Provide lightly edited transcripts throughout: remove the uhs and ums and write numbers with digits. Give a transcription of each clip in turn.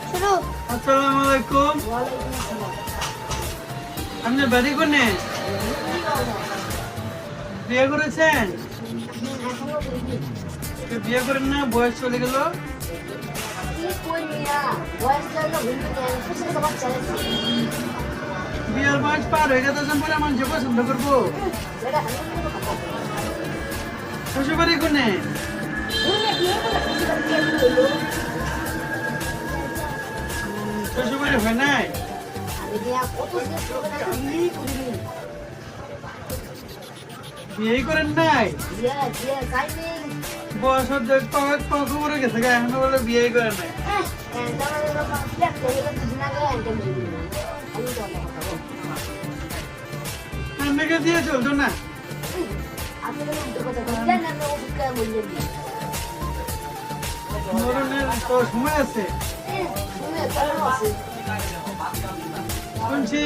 শুরু। আসসালামু আলাইকুম। ওয়ালাইকুম আসসালাম। আপনি বাড়ি কোনে? বিয়ে করেছেন? এখনো বলিনি। তো বিয়ে করেন না, বয়স চলে গেল। কি কই মিয়া? বয়স জানলো ভুলতে নেই। খুশি তো বাচ্চা আছে। বিয়ের বয়স পার হয়ে গেছে পরে মানুষ পছন্দ করবো। এটা হানি কথা। শ্বশুর বাড়ি কোনে? তুমি বিয়ে করে খুশি করতে হলো। শ্বশুর বাড়ি হয় নাই? আমি দিয়া কত দিন ধরে না বিয়ে করিনি। বিয়ে করেন নাই? বিয়ে যাইনি। বয়স খবরে গেছে গা, এখনো বলে বিয়ে করেন নাই। তাহলে বাবা ফ্ল্যাট করে গেল দিন আগে আনতে বলি। আমি তো অনেক কথা বলি। আপনাকে দিয়ে চলতো না। আপনি তো উল্টো কথা বললেন না, আমি ওষুধ খাওয়া বললেন না। মরণের তো সময় আছে। শুনে ভালো আছে। শুনছি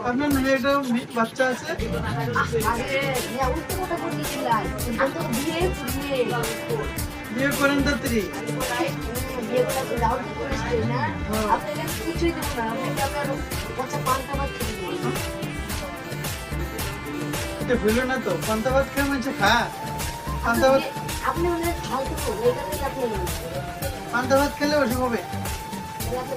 আপনার মেয়ে একটা বাচ্চা আছে। আরে মিয়া উল্টো কথা বলছিলাম। আমি তো বিয়ে করিনি। বিয়ে করেন তাড়াতাড়ি। বিয়ে করে যাও কি করিস না? আপনাকে কিছুই দেব না। আপনাকে আপনার বাচ্চা পান্তা ভাত খেতে দেব। এটা হইল না তো, পান্তা ভাত খেয়ে মানুষ খা। পান্তা ভাত আপনি ওনার ফালতু করবেন, এটা থেকে আপনি পান্তা ভাত খেলে অসুখ হবে। আপনি